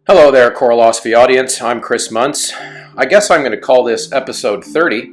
Hello there, Choralosophy audience. I'm Chris Muntz. I guess I'm going to call this episode 30,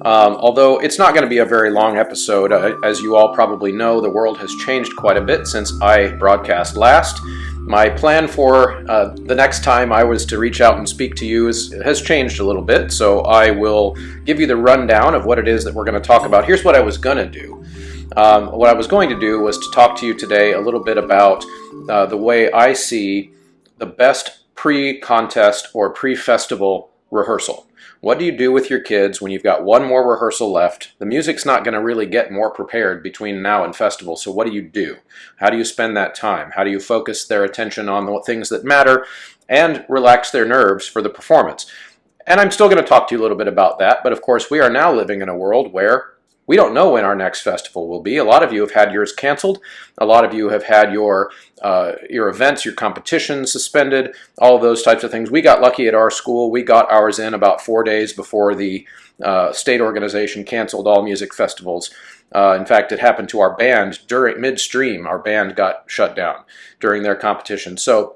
although it's not going to be a very long episode. As you all probably know, the world has changed quite a bit since I broadcast last. My plan for the next time I was to reach out and speak to you has changed a little bit, so I will give you the rundown of what it is that we're going to talk about. Here's what I was going to do. What I was going to do was to talk to you today a little bit about the way I see the best pre-contest or pre-festival rehearsal. What do you do with your kids when you've got one more rehearsal left? The music's not going to really get more prepared between now and festival, so what do you do? How do you spend that time? How do you focus their attention on the things that matter and relax their nerves for the performance? And I'm still going to talk to you a little bit about that, but of course we are now living in a world where we don't know when our next festival will be. A lot of you have had yours canceled. A lot of you have had your events, your competitions suspended, all of those types of things. We got lucky at our school. We got ours in about 4 days before the state organization canceled all music festivals. In fact, it happened to our band during midstream. Our band got shut down during their competition. So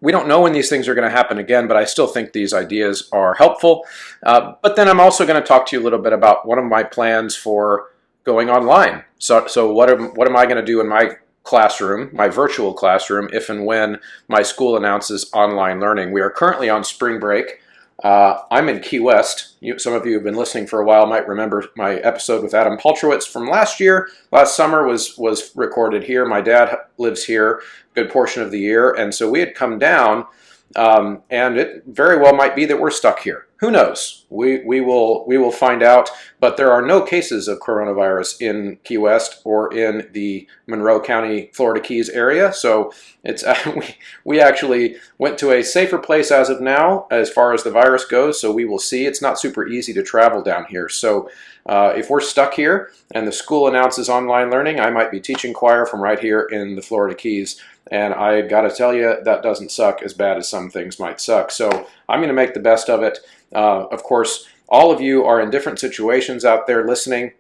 we don't know when these things are going to happen again, but I still think these ideas are helpful. But then I'm also going to talk to you a little bit about one of my plans for going online. So what am I going to do in my classroom, my virtual classroom, if and when my school announces online learning? We are currently on spring break. I'm in Key West. Some of you who have been listening for a while might remember my episode with Adam Paltrowitz from last year. Last summer was recorded here. My dad lives here a good portion of the year, and so we had come down, and it very well might be that we're stuck here. Who knows? We will find out, but there are no cases of coronavirus in Key West or in the Monroe County, Florida Keys area, so it's we actually went to a safer place as of now as far as the virus goes, so we will see. It's not super easy to travel down here, so if we're stuck here and the school announces online learning, I might be teaching choir from right here in the Florida Keys. And I got to tell you, that doesn't suck as bad as some things might suck. So I'm going to make the best of it. Of course, all of you are in different situations out there listening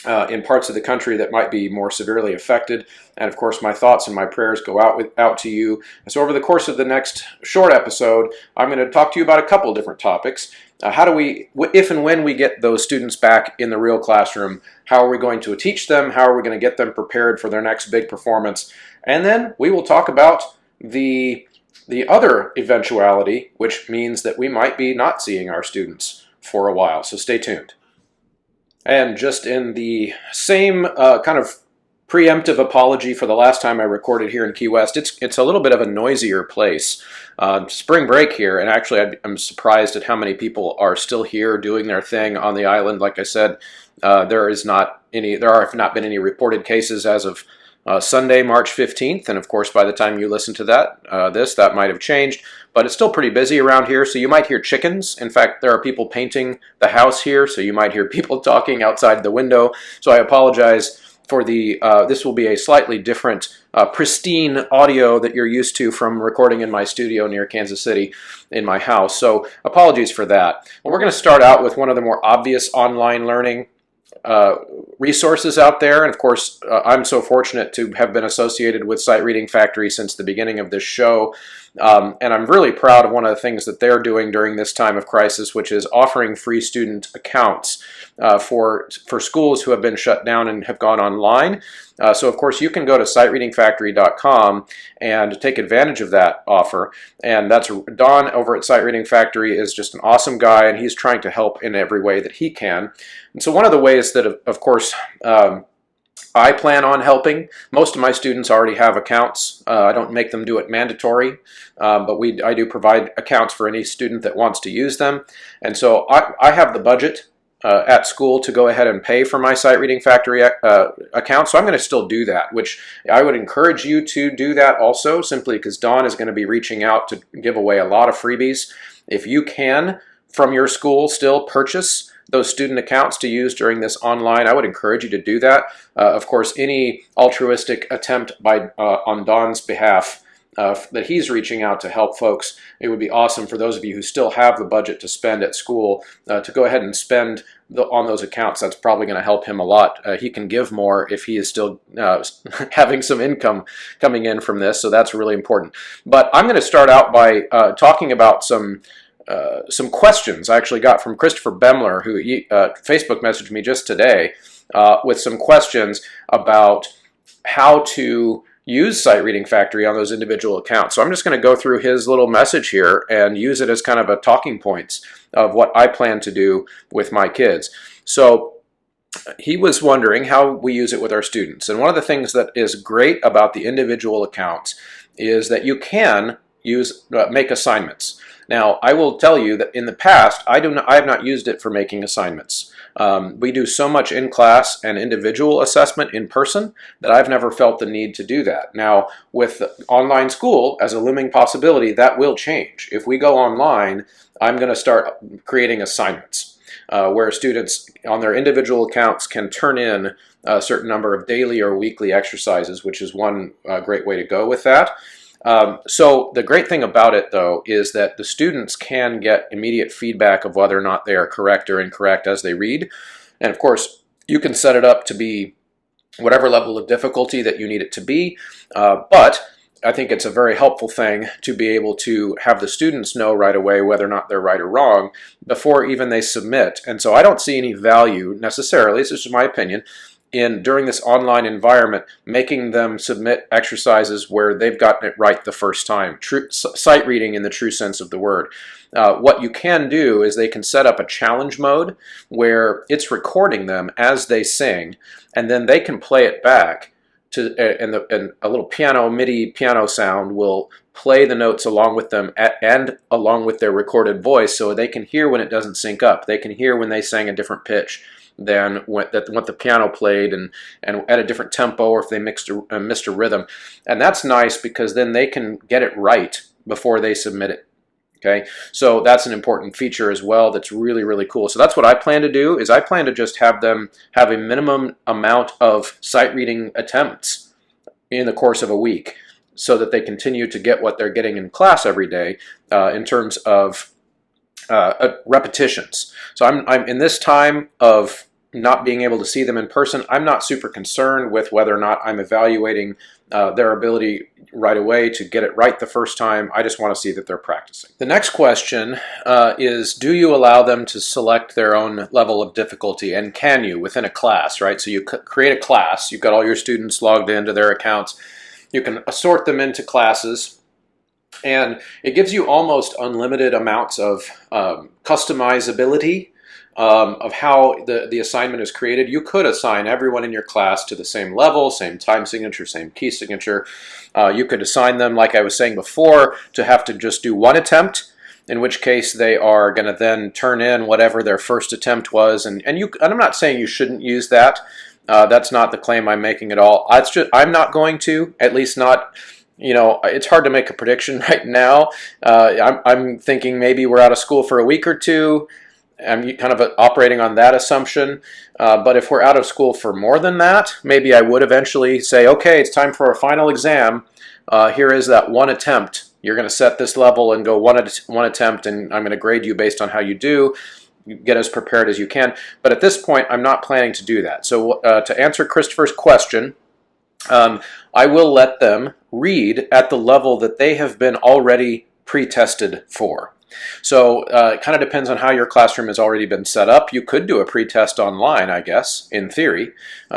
in parts of the country that might be more severely affected. And of course, my thoughts and my prayers go out to you. And so over the course of the next short episode, I'm going to talk to you about a couple different topics. How do we, if and when we get those students back in the real classroom, how are we going to teach them? How are we going to get them prepared for their next big performance? And then we will talk about the other eventuality, which means that we might be not seeing our students for a while. So stay tuned. And just in the same kind of preemptive apology for the last time I recorded here in Key West, it's a little bit of a noisier place. Spring break here, and actually I'm surprised at how many people are still here doing their thing on the island. Like I said, there have not been any reported cases as of Sunday, March 15th, and of course by the time you listen to that might have changed, but it's still pretty busy around here, so you might hear chickens. In fact, there are people painting the house here, so you might hear people talking outside the window, so I apologize for this will be a slightly different, pristine audio that you're used to from recording in my studio near Kansas City in my house, so apologies for that. Well, we're going to start out with one of the more obvious online learning resources out there, and of course I'm so fortunate to have been associated with Sight Reading Factory since the beginning of this show, and I'm really proud of one of the things that they're doing during this time of crisis, which is offering free student accounts for schools who have been shut down and have gone online. So of course you can go to sightreadingfactory.com and take advantage of that offer, and that's Don over at Sight Reading Factory is just an awesome guy, and he's trying to help in every way that he can. And so one of the ways that of course I plan on helping, most of my students already have accounts. I don't make them do it mandatory, but I do provide accounts for any student that wants to use them, and so I have the budget at school to go ahead and pay for my Sight Reading Factory account, so I'm going to still do that, which I would encourage you to do that also, simply because Dawn is going to be reaching out to give away a lot of freebies. If you can, from your school, still purchase those student accounts to use during this online, I would encourage you to do that. Of course, any altruistic attempt on Dawn's behalf that he's reaching out to help folks. It would be awesome for those of you who still have the budget to spend at school to go ahead and spend on those accounts. That's probably going to help him a lot. He can give more if he is still having some income coming in from this, so that's really important. But I'm going to start out by talking about some questions I actually got from Christopher Bemler, who Facebook messaged me just today with some questions about how to use Sight Reading Factory on those individual accounts. So I'm just going to go through his little message here and use it as kind of a talking points of what I plan to do with my kids. So he was wondering how we use it with our students. And one of the things that is great about the individual accounts is that you can make assignments. Now, I will tell you that in the past, I have not used it for making assignments. We do so much in-class and individual assessment in person that I've never felt the need to do that. Now, with online school as a looming possibility, that will change. If we go online, I'm going to start creating assignments where students on their individual accounts can turn in a certain number of daily or weekly exercises, which is one great way to go with that. So the great thing about it, though, is that the students can get immediate feedback of whether or not they are correct or incorrect as they read. And of course, you can set it up to be whatever level of difficulty that you need it to be. But I think it's a very helpful thing to be able to have the students know right away whether or not they're right or wrong before even they submit. And so I don't see any value necessarily, this is just my opinion, in during this online environment, making them submit exercises where they've gotten it right the first time. Sight reading in the true sense of the word. What you can do is they can set up a challenge mode where it's recording them as they sing, and then they can play it back to, and a little MIDI piano sound will play the notes along with them and along with their recorded voice, so they can hear when it doesn't sync up. They can hear when they sang a different pitch than what the piano played and at a different tempo, or if they missed a rhythm. And that's nice because then they can get it right before they submit it. Okay, so that's an important feature as well that's really, really cool. So that's what I plan to do, is I plan to just have them have a minimum amount of sight reading attempts in the course of a week so that they continue to get what they're getting in class every day in terms of repetitions. So I'm in this time of not being able to see them in person, I'm not super concerned with whether or not I'm evaluating their ability right away to get it right the first time. I just want to see that they're practicing. The next question is, do you allow them to select their own level of difficulty, and can you within a class, right? So you create a class, you've got all your students logged into their accounts, you can assort them into classes, and it gives you almost unlimited amounts of customizability of how the assignment is created. You could assign everyone in your class to the same level, same time signature, same key signature. You could assign them, like I was saying before, to have to just do one attempt, in which case they are going to then turn in whatever their first attempt was. And I'm not saying you shouldn't use that. That's not the claim I'm making at all. I'm not going to, at least not. You know, it's hard to make a prediction right now. I'm thinking maybe we're out of school for a week or two. I'm kind of operating on that assumption. But if we're out of school for more than that, maybe I would eventually say, okay, it's time for a final exam. Here is that one attempt. You're going to set this level and go one attempt, and I'm going to grade you based on how you do. You get as prepared as you can. But at this point, I'm not planning to do that. So to answer Christopher's question, I will let them read at the level that they have been already pre-tested for. So it kind of depends on how your classroom has already been set up. You could do a pre-test online, I guess, in theory.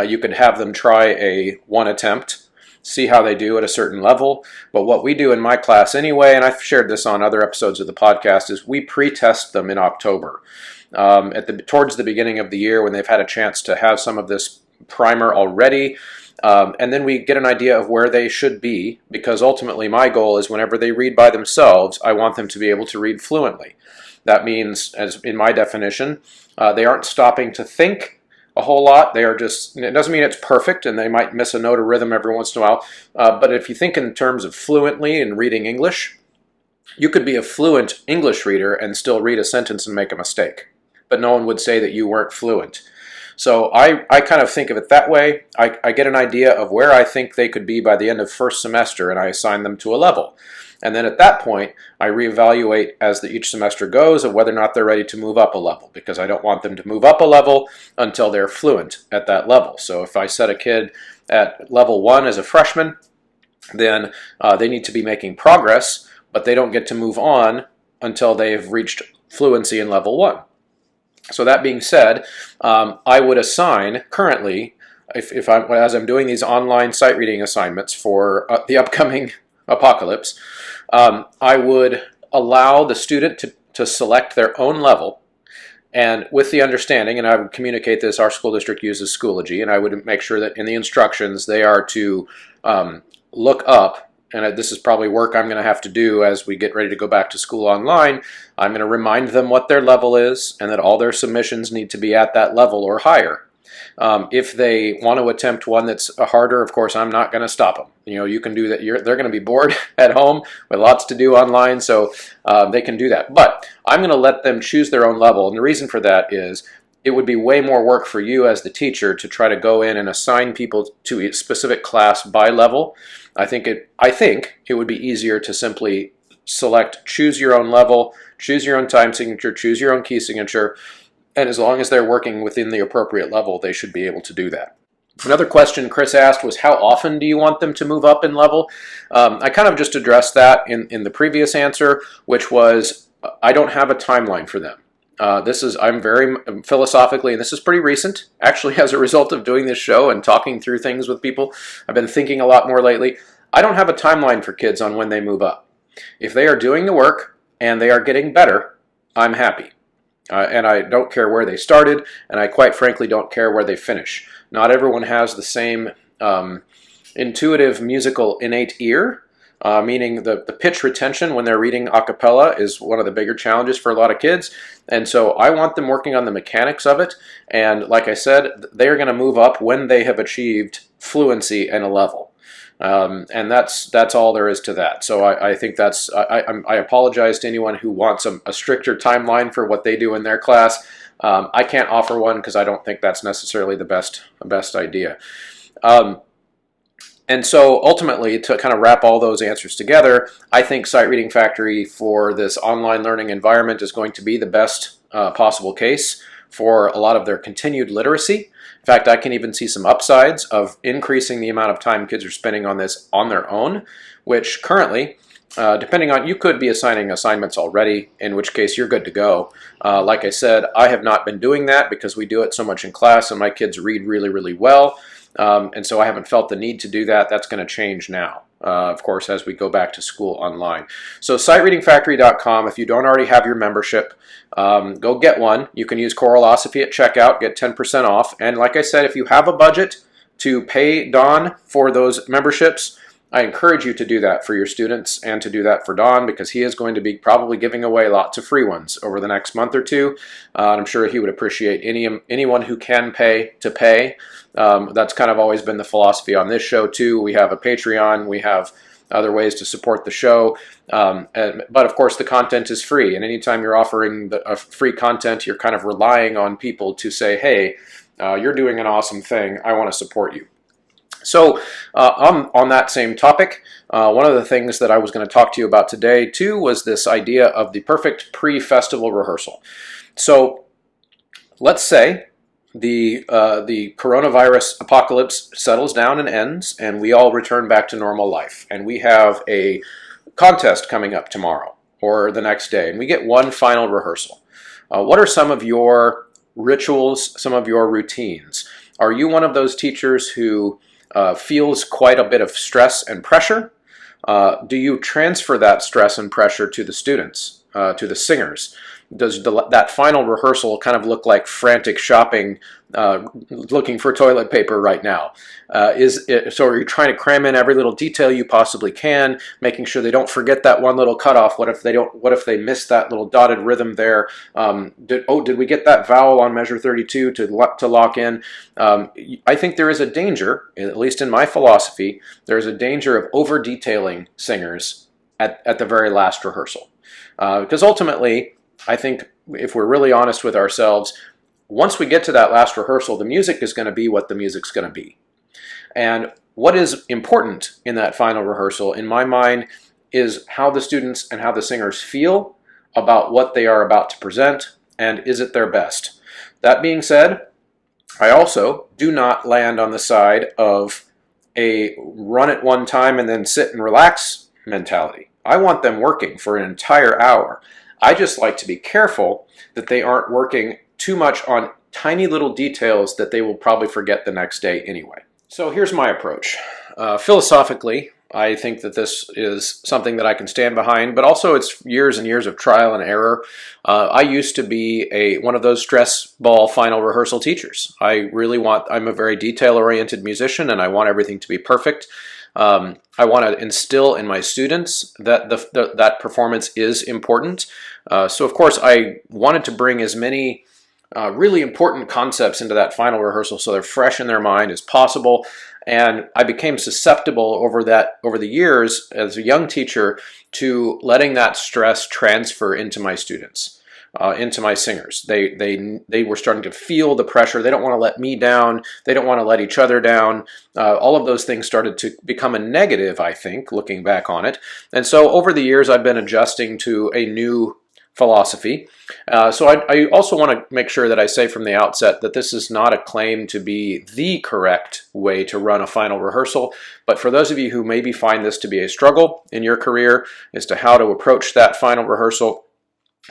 You could have them try a one attempt, see how they do at a certain level. But what we do in my class anyway, and I've shared this on other episodes of the podcast, is we pre-test them in October. Towards the beginning of the year, when they've had a chance to have some of this primer already, and then we get an idea of where they should be, because ultimately my goal is whenever they read by themselves, I want them to be able to read fluently. That means, as in my definition, they aren't stopping to think a whole lot. They are just, it doesn't mean it's perfect, and they might miss a note or rhythm every once in a while, but if you think in terms of fluently and reading English, you could be a fluent English reader and still read a sentence and make a mistake, but no one would say that you weren't fluent. So I kind of think of it that way. I get an idea of where I think they could be by the end of first semester, and I assign them to a level. And then at that point, I reevaluate as each semester goes of whether or not they're ready to move up a level, because I don't want them to move up a level until they're fluent at that level. So if I set a kid at level 1 as a freshman, then they need to be making progress, but they don't get to move on until they've reached fluency in level 1. So that being said, I would assign currently, as I'm doing these online sight reading assignments for the upcoming apocalypse, I would allow the student to select their own level, and with the understanding, and I would communicate this, our school district uses Schoology, and I would make sure that in the instructions they are to look up, and this is probably work I'm going to have to do as we get ready to go back to school online. I'm going to remind them what their level is and that all their submissions need to be at that level or higher. If they want to attempt one that's harder, of course, I'm not going to stop them. You can do that. They're going to be bored at home with lots to do online, so they can do that. But I'm going to let them choose their own level, and the reason for that is it would be way more work for you as the teacher to try to go in and assign people to a specific class by level. I think it would be easier to simply choose your own level, choose your own time signature, choose your own key signature, and as long as they're working within the appropriate level, they should be able to do that. Another question Chris asked was, how often do you want them to move up in level? I kind of just addressed that in the previous answer, which was I don't have a timeline for them. I'm very philosophically, and this is pretty recent, actually, as a result of doing this show and talking through things with people. I've been thinking a lot more lately. I don't have a timeline for kids on when they move up. If they are doing the work and they are getting better, I'm happy. And I don't care where they started, and I quite frankly don't care where they finish. Not everyone has the same intuitive musical innate ear, meaning the pitch retention when they're reading a cappella is one of the bigger challenges for a lot of kids. And so I want them working on the mechanics of it. And like I said, they are going to move up when they have achieved fluency and a level. And that's all there is to that. So I think I apologize to anyone who wants a stricter timeline for what they do in their class. I can't offer one because I don't think that's necessarily the best idea. And so ultimately, to kind of wrap all those answers together, I think Sight Reading Factory for this online learning environment is going to be the best possible case for a lot of their continued literacy. In fact, I can even see some upsides of increasing the amount of time kids are spending on this on their own, which currently, depending on, you could be assigning assignments already, in which case you're good to go. Like I said, I have not been doing that because we do it so much in class and my kids read really, really well. And so I haven't felt the need to do that. That's going to change now, of course, as we go back to school online. So sightreadingfactory.com, if you don't already have your membership, go get one. You can use Choralosophy at checkout, get 10% off. And like I said, if you have a budget to pay Don for those memberships, I encourage you to do that for your students and to do that for Don, because he is going to be probably giving away lots of free ones over the next month or two. And I'm sure he would appreciate anyone who can pay to pay. That's kind of always been the philosophy on this show too. We have a Patreon, we have other ways to support the show, but of course the content is free, and anytime you're offering free content, you're kind of relying on people to say, hey, you're doing an awesome thing, I want to support you. So on that same topic, one of the things that I was going to talk to you about today too was this idea of the perfect pre-festival rehearsal. So let's say the coronavirus apocalypse settles down and ends, and we all return back to normal life, and we have a contest coming up tomorrow or the next day, and we get one final rehearsal. What are some of your rituals, some of your routines? Are you one of those teachers who feels quite a bit of stress and pressure? Do you transfer that stress and pressure to the students, to the singers? Does that final rehearsal kind of look like frantic shopping, looking for toilet paper right now? So are you trying to cram in every little detail you possibly can, making sure they don't forget that one little cutoff? What if they miss that little dotted rhythm there? Did we get that vowel on measure 32 to lock in? I think there is a danger, at least in my philosophy, there is a danger of over detailing singers at the very last rehearsal, because ultimately, I think if we're really honest with ourselves, once we get to that last rehearsal, the music is going to be what the music's going to be. And what is important in that final rehearsal, in my mind, is how the students and how the singers feel about what they are about to present, and is it their best. That being said, I also do not land on the side of a run it one time and then sit and relax mentality. I want them working for an entire hour. I just like to be careful that they aren't working too much on tiny little details that they will probably forget the next day anyway. So here's my approach. Philosophically, I think that this is something that I can stand behind, but also it's years and years of trial and error. I used to be one of those stress ball final rehearsal teachers. I'm a very detail-oriented musician, and I want everything to be perfect. I want to instill in my students that that performance is important. So of course I wanted to bring as many really important concepts into that final rehearsal so they're fresh in their mind as possible. And I became susceptible over the years as a young teacher to letting that stress transfer into my students, into my singers. They were starting to feel the pressure. They don't want to let me down. They don't want to let each other down. All of those things started to become a negative, I think, looking back on it. And so over the years, I've been adjusting to a new philosophy. So I also want to make sure that I say from the outset that this is not a claim to be the correct way to run a final rehearsal, but for those of you who maybe find this to be a struggle in your career as to how to approach that final rehearsal,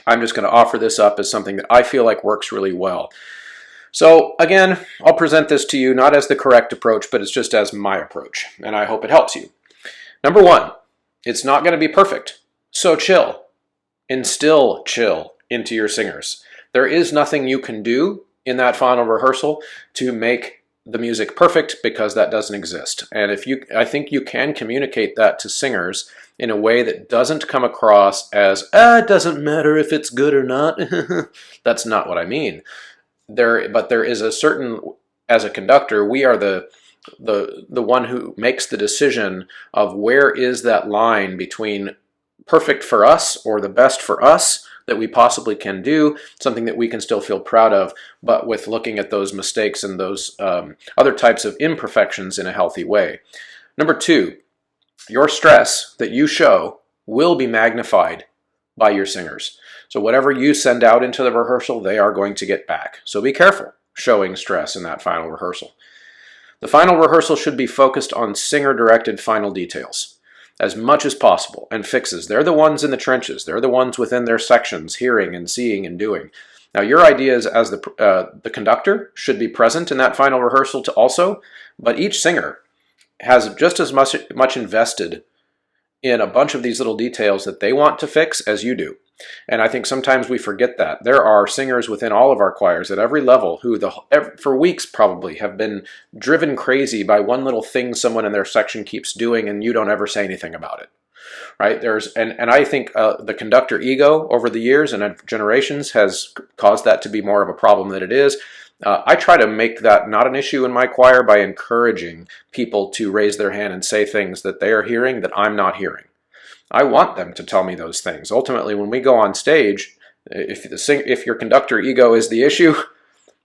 I'm just going to offer this up as something that I feel like works really well. So again, I'll present this to you not as the correct approach, but it's just as my approach, and I hope it helps you. Number one, it's not going to be perfect, so chill. Instill chill into your singers. There is nothing you can do in that final rehearsal to make the music perfect, because that doesn't exist. And I think you can communicate that to singers in a way that doesn't come across as, it doesn't matter if it's good or not. That's not what I mean. But there is a certain, as a conductor, we are the one who makes the decision of where is that line between perfect for us or the best for us that we possibly can do, something that we can still feel proud of, but with looking at those mistakes and those other types of imperfections in a healthy way. Number two, your stress that you show will be magnified by your singers. So whatever you send out into the rehearsal, they are going to get back. So be careful showing stress in that final rehearsal. The final rehearsal should be focused on singer-directed final details as much as possible, and fixes. They're the ones in the trenches. They're the ones within their sections, hearing and seeing and doing. Now, your ideas as the conductor should be present in that final rehearsal also, but each singer has just as much invested in a bunch of these little details that they want to fix as you do. And I think sometimes we forget that. There are singers within all of our choirs at every level who for weeks probably have been driven crazy by one little thing someone in their section keeps doing, and you don't ever say anything about it. Right? And I think the conductor ego over the years and generations has caused that to be more of a problem than it is. I try to make that not an issue in my choir by encouraging people to raise their hand and say things that they are hearing that I'm not hearing. I want them to tell me those things. Ultimately, when we go on stage, if your conductor ego is the issue,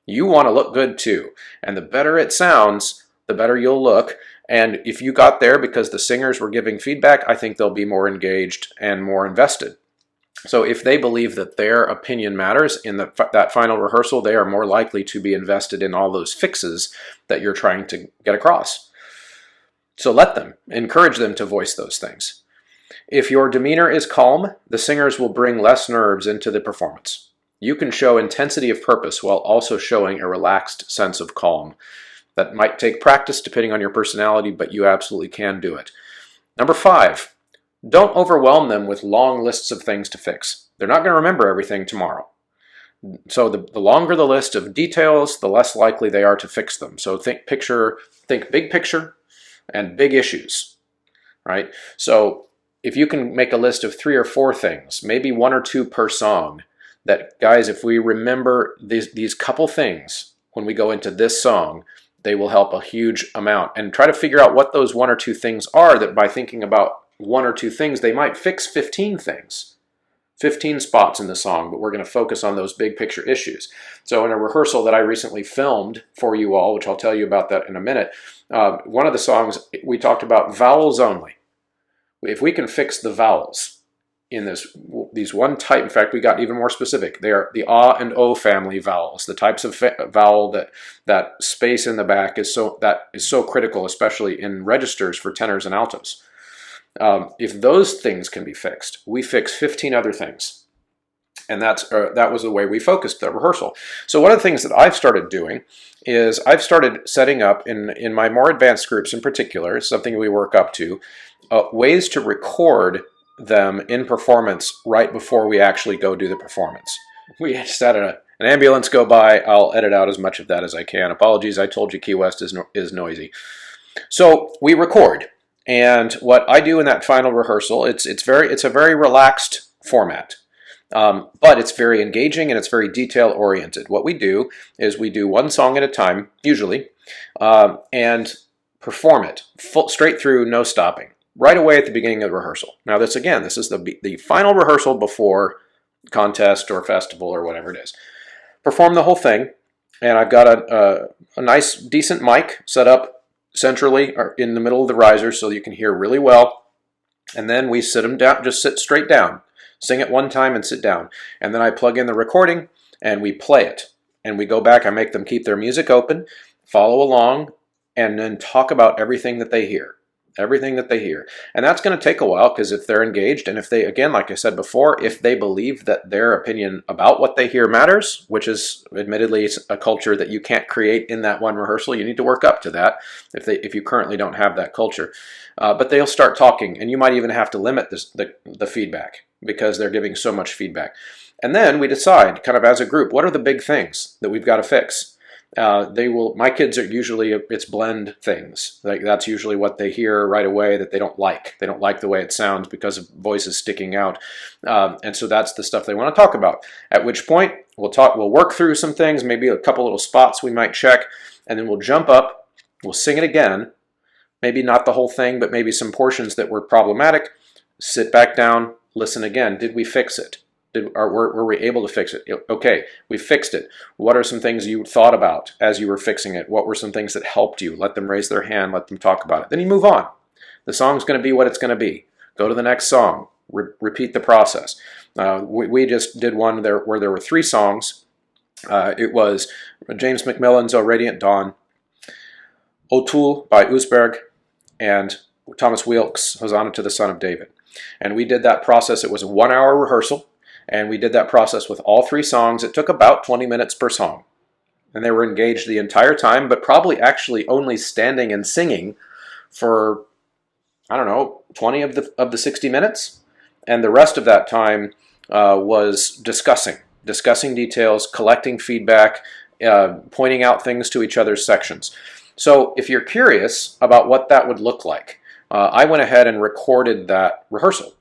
you want to look good too. And the better it sounds, the better you'll look. And if you got there because the singers were giving feedback, I think they'll be more engaged and more invested. So if they believe that their opinion matters in that final rehearsal, they are more likely to be invested in all those fixes that you're trying to get across. So encourage them to voice those things. If your demeanor is calm, the singers will bring less nerves into the performance. You can show intensity of purpose while also showing a relaxed sense of calm. That might take practice depending on your personality, but you absolutely can do it. Number 5, don't overwhelm them with long lists of things to fix. They're not going to remember everything tomorrow. So the longer the list of details, the less likely they are to fix them. So think big picture and big issues, right? So if you can make a list of 3 or 4 things, maybe 1 or 2 per song, that guys, if we remember these couple things when we go into this song, they will help a huge amount. And try to figure out what those 1 or 2 things are, that by thinking about 1 or 2 things, they might fix 15 things, 15 spots in the song, but we're going to focus on those big picture issues. So in a rehearsal that I recently filmed for you all, which I'll tell you about that in a minute, one of the songs we talked about vowels only. If we can fix the vowels in these one type, in fact, we got even more specific. They are the ah and o family vowels, the types of vowel that space in the back is so critical, especially in registers for tenors and altos. If those things can be fixed, we fix 15 other things. And that was the way we focused the rehearsal. So one of the things that I've started doing is I've started setting up in my more advanced groups in particular, something we work up to, ways to record them in performance right before we actually go do the performance. We just had an ambulance go by. I'll edit out as much of that as I can. Apologies, I told you Key West is noisy. So we record. And what I do in that final rehearsal, it's a very relaxed format. But it's very engaging and it's very detail oriented. What we do is we do one song at a time, usually, and perform it straight through, no stopping, right away at the beginning of the rehearsal. Now this is the final rehearsal before contest or festival or whatever it is. Perform the whole thing, and I've got a nice, decent mic set up centrally or in the middle of the riser so you can hear really well. And then we sit them down, just sit straight down. Sing it one time and sit down. And then I plug in the recording and we play it. And we go back, I make them keep their music open, follow along, and then talk about everything that they hear. Everything that they hear. And that's going to take a while because if they're engaged and if they, again, like I said before, if they believe that their opinion about what they hear matters, which is admittedly a culture that you can't create in that one rehearsal, you need to work up to that if you currently don't have that culture. But they'll start talking and you might even have to limit the feedback because they're giving so much feedback. And then we decide kind of as a group, what are the big things that we've got to fix? My kids are usually, it's blend things. Like that's usually what they hear right away that they don't like. They don't like the way it sounds because of voices sticking out. And so that's the stuff they want to talk about. At which point we'll work through some things, maybe a couple little spots we might check, and then we'll jump up, we'll sing it again. Maybe not the whole thing, but maybe some portions that were problematic. Sit back down, listen again. Did we fix it? Were we able to fix it? Okay, we fixed it. What are some things you thought about as you were fixing it? What were some things that helped you? Let them raise their hand, let them talk about it. Then you move on. The song's going to be what it's going to be. Go to the next song. Repeat the process. We just did one where there were 3 songs. It was James McMillan's O Radiant Dawn, O'Toole by Usberg, and Thomas Wilkes' Hosanna to the Son of David. And we did that process. It was a 1-hour rehearsal. And we did that process with all 3 songs. It took about 20 minutes per song. And they were engaged the entire time, but probably actually only standing and singing for, 20 of the 60 minutes. And the rest of that time was discussing details, collecting feedback, pointing out things to each other's sections. So if you're curious about what that would look like, I went ahead and recorded that rehearsal.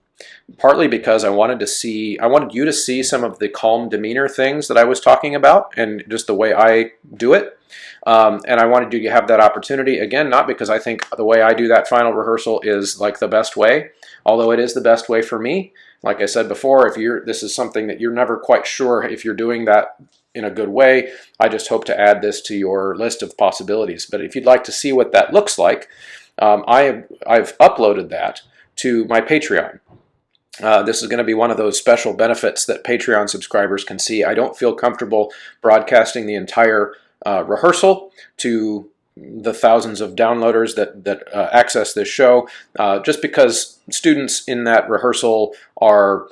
Partly because I wanted you to see some of the calm demeanor things that I was talking about and just the way I do it. And I wanted you to have that opportunity. Again, not because I think the way I do that final rehearsal is like the best way, although it is the best way for me. Like I said before, this is something that you're never quite sure if you're doing that in a good way, I just hope to add this to your list of possibilities. But if you'd like to see what that looks like, I've uploaded that to my Patreon. This is going to be one of those special benefits that Patreon subscribers can see. I don't feel comfortable broadcasting the entire rehearsal to the thousands of downloaders that access this show, just because students in that rehearsal are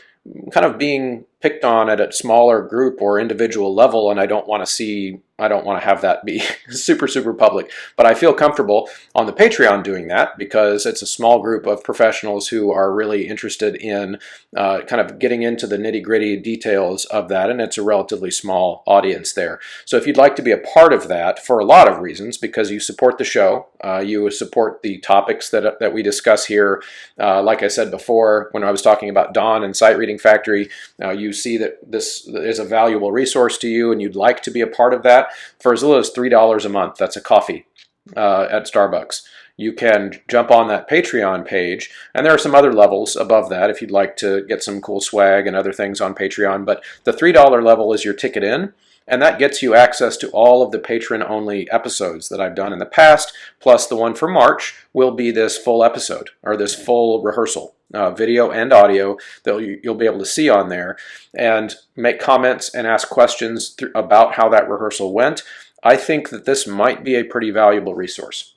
kind of being picked on at a smaller group or individual level, and I don't want to have that be super public. But I feel comfortable on the Patreon doing that because it's a small group of professionals who are really interested in kind of getting into the nitty-gritty details of that, and it's a relatively small audience there. So if you'd like to be a part of that for a lot of reasons, because you support the show, you support the topics that we discuss here. Like I said before, when I was talking about Dawn and Sight Reading Factory, you see that this is a valuable resource to you and you'd like to be a part of that, for as little as $3 a month. That's a coffee at Starbucks. you can jump on that Patreon page, and there are some other levels above that if you'd like to get some cool swag and other things on Patreon, but the $3 level is your ticket in, and that gets you access to all of the patron-only episodes that I've done in the past, plus the one for March will be this full episode, or this full rehearsal, video and audio that you'll be able to see on there, and make comments and ask questions about how that rehearsal went. I think that this might be a pretty valuable resource.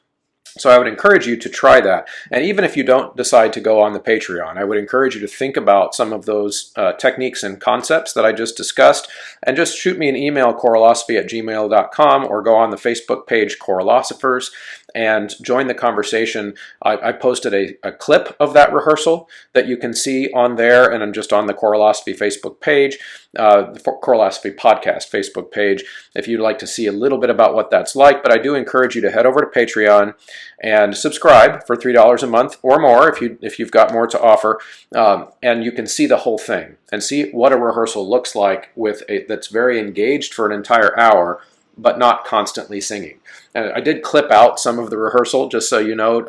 So I would encourage you to try that. And even if you don't decide to go on the Patreon, I would encourage you to think about some of those techniques and concepts that I just discussed, and just shoot me an email, choralosophy@gmail.com, or go on the Facebook page, Choralosophers, and join the conversation. I posted a clip of that rehearsal that you can see on there, and I'm just on the Choralosophy Facebook page, the Choralosophy Podcast Facebook page, if you'd like to see a little bit about what that's like. But I do encourage you to head over to Patreon and subscribe for $3 a month or more if you've got more to offer, and you can see the whole thing and see what a rehearsal looks like that's very engaged for an entire hour, but not constantly singing. And I did clip out some of the rehearsal, just so you know.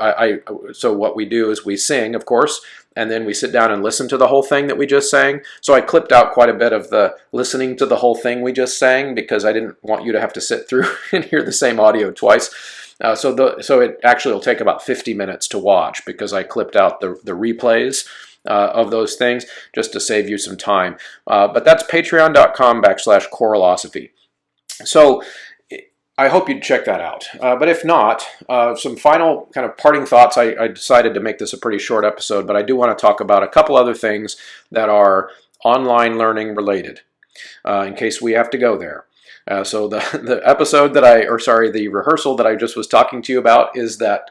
So what we do is we sing, of course, and then we sit down and listen to the whole thing that we just sang. So I clipped out quite a bit of the listening to the whole thing we just sang, because I didn't want you to have to sit through and hear the same audio twice. So it actually will take about 50 minutes to watch, because I clipped out the replays of those things just to save you some time. But that's patreon.com/choralosophy. So I hope you'd check that out. But if not, some final kind of parting thoughts. I decided to make this a pretty short episode, but I do want to talk about a couple other things that are online learning related, in case we have to go there. So the episode the rehearsal that I just was talking to you about is that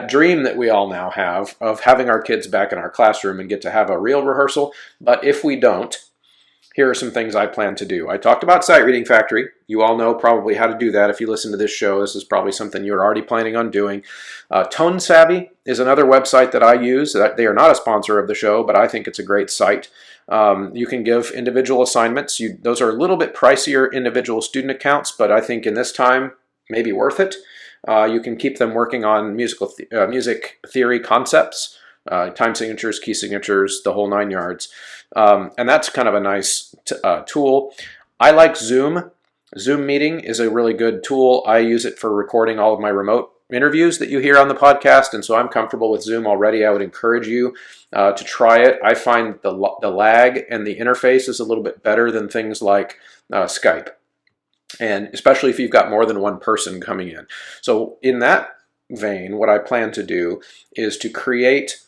dream that we all now have of having our kids back in our classroom and get to have a real rehearsal. But if we don't, here are some things I plan to do. I talked about Sight Reading Factory. You all know probably how to do that. If you listen to this show, this is probably something you're already planning on doing. Tone Savvy is another website that I use. They are not a sponsor of the show, but I think it's a great site. You can give individual assignments. Those are a little bit pricier individual student accounts, but I think in this time, maybe worth it. You can keep them working on music theory concepts, time signatures, key signatures, the whole 9 yards. And that's kind of a nice tool. I like Zoom. Zoom Meeting is a really good tool. I use it for recording all of my remote interviews that you hear on the podcast, and so I'm comfortable with Zoom already. I would encourage you to try it. I find the lag and the interface is a little bit better than things like Skype, and especially if you've got more than one person coming in. So in that vein, what I plan to do is to create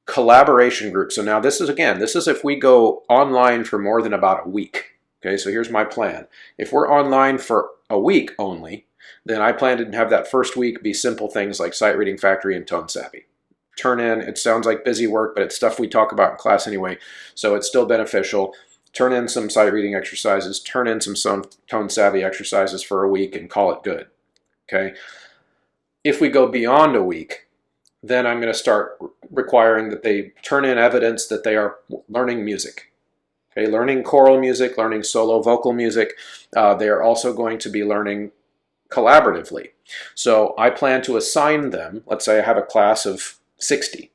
collaboration groups. So now this is if we go online for more than about a week. Okay, so here's my plan. If we're online for a week only, then I plan to have that first week be simple things like Sight Reading Factory and Tone Savvy. Turn in, it sounds like busy work, but it's stuff we talk about in class anyway, so it's still beneficial. Turn in some sight reading exercises, turn in some Tone Savvy exercises for a week, and call it good. Okay. If we go beyond a week, then I'm going to start requiring that they turn in evidence that they are learning music. Okay, learning choral music, learning solo vocal music. They are also going to be learning collaboratively. So I plan to assign them, let's say I have a class of 60.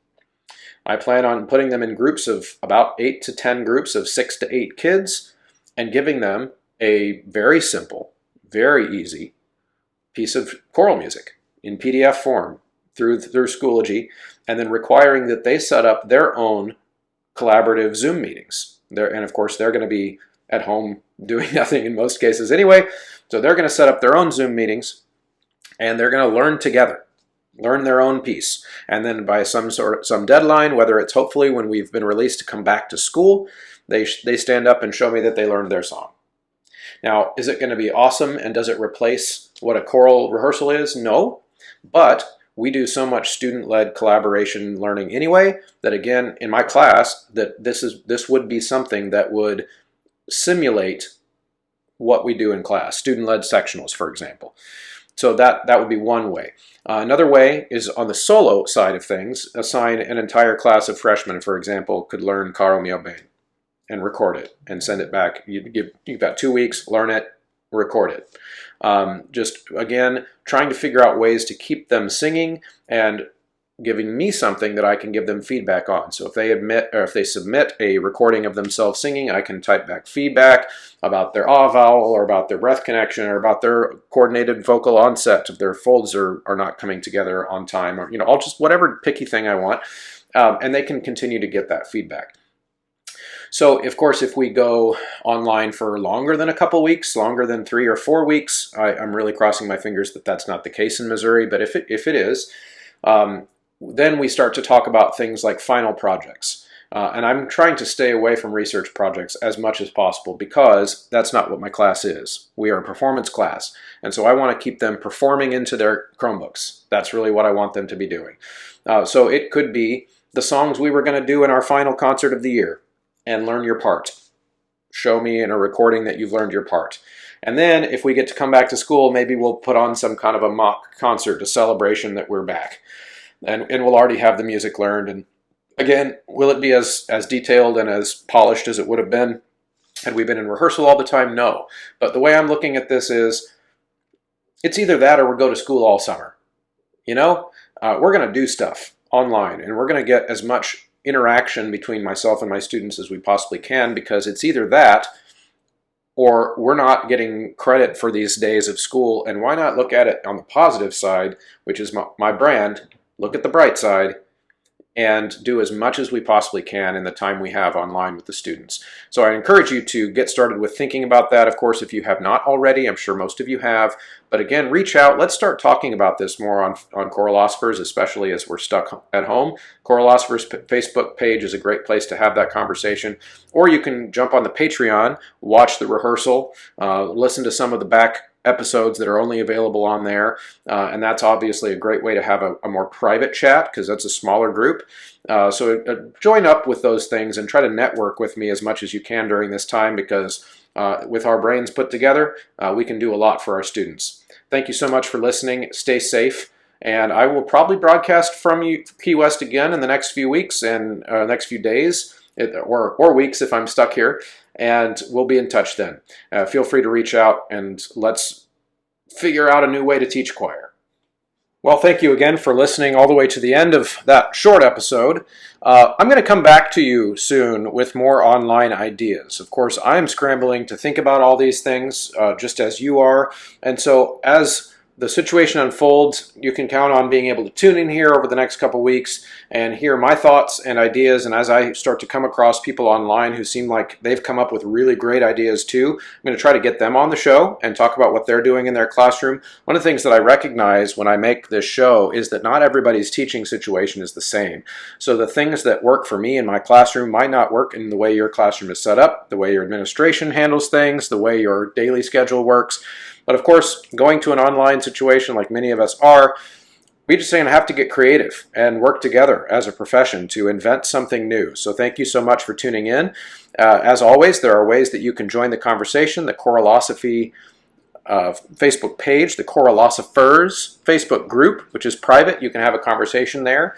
I plan on putting them in groups of about 8 to 10 groups of 6 to 8 kids, and giving them a very simple, very easy piece of choral music in PDF form through Schoology, and then requiring that they set up their own collaborative Zoom meetings. And of course, they're going to be at home doing nothing in most cases anyway, so they're going to set up their own Zoom meetings, and they're going to learn together, learn their own piece, and then by some deadline, whether it's hopefully when we've been released to come back to school, they stand up and show me that they learned their song. Now, is it going to be awesome, and does it replace what a choral rehearsal is? No, but we do so much student-led collaboration learning anyway that, again, in my class, that this would be something that would simulate what we do in class, student-led sectionals, for example. So that would be one way. Another way is on the solo side of things, assign an entire class of freshmen, for example, could learn Caro Mio Bene and record it and send it back. You've got 2 weeks, learn it, record it. Just, again, trying to figure out ways to keep them singing and giving me something that I can give them feedback on. So if they submit a recording of themselves singing, I can type back feedback about their ah vowel, or about their breath connection, or about their coordinated vocal onset, if their folds are not coming together on time, or I'll just whatever picky thing I want, and they can continue to get that feedback. So, of course, if we go online for longer than a couple weeks, longer than 3 or 4 weeks, I'm really crossing my fingers that that's not the case in Missouri. But if it is, then we start to talk about things like final projects. And I'm trying to stay away from research projects as much as possible, because that's not what my class is. We are a performance class. And so I want to keep them performing into their Chromebooks. That's really what I want them to be doing. So it could be the songs we were going to do in our final concert of the year, and learn your part. Show me in a recording that you've learned your part. And then if we get to come back to school, maybe we'll put on some kind of a mock concert, a celebration that we're back. And we'll already have the music learned. And again, will it be as detailed and as polished as it would have been had we been in rehearsal all the time? No. But the way I'm looking at this is, it's either that or we go to school all summer. We're going to do stuff online, and we're going to get as much interaction between myself and my students as we possibly can, because it's either that or we're not getting credit for these days of school. And why not look at it on the positive side, which is my brand? Look at the bright side and do as much as we possibly can in the time we have online with the students. So I encourage you to get started with thinking about that. Of course, if you have not already, I'm sure most of you have. But again, reach out. Let's start talking about this more on Choralosophers, especially as we're stuck at home. Choralosophers Facebook page is a great place to have that conversation. Or you can jump on the Patreon, watch the rehearsal, listen to some of the back episodes that are only available on there, and that's obviously a great way to have a more private chat, because that's a smaller group. So join up with those things and try to network with me as much as you can during this time, because with our brains put together, we can do a lot for our students. Thank you so much for listening. Stay safe, and I will probably broadcast from Key West again in the next few weeks and next few days, or weeks if I'm stuck here. And we'll be in touch then. Feel free to reach out, and let's figure out a new way to teach choir. Well, thank you again for listening all the way to the end of that short episode. I'm going to come back to you soon with more online ideas. Of course, I'm scrambling to think about all these things, just as you are. And so as the situation unfolds, you can count on being able to tune in here over the next couple weeks and hear my thoughts and ideas. And as I start to come across people online who seem like they've come up with really great ideas too, I'm going to try to get them on the show and talk about what they're doing in their classroom. One of the things that I recognize when I make this show is that not everybody's teaching situation is the same. So the things that work for me in my classroom might not work in the way your classroom is set up, the way your administration handles things, the way your daily schedule works. But of course, going to an online situation like many of us are, we just going to have to get creative and work together as a profession to invent something new. So thank you so much for tuning in. As always, there are ways that you can join the conversation. The Choralosophy Facebook page, the Choralosophers Facebook group, which is private. You can have a conversation there.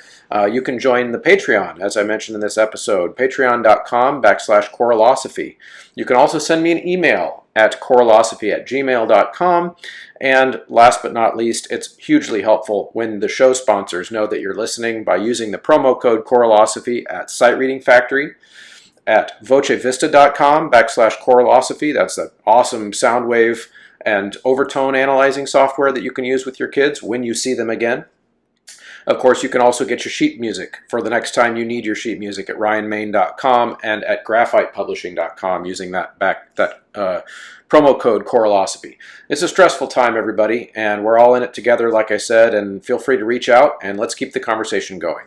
You can join the Patreon, as I mentioned in this episode, patreon.com/Choralosophy. You can also send me an email at choralosophy@gmail.com. And last but not least, it's hugely helpful when the show sponsors know that you're listening by using the promo code Choralosophy at Sight Reading Factory, at vocevista.com/Choralosophy. That's that awesome sound wave and overtone analyzing software that you can use with your kids when you see them again. Of course, you can also get your sheet music for the next time you need your sheet music at ryanmain.com and at graphitepublishing.com using that promo code Choralosophy. It's a stressful time, everybody, and we're all in it together, like I said, and feel free to reach out, and let's keep the conversation going.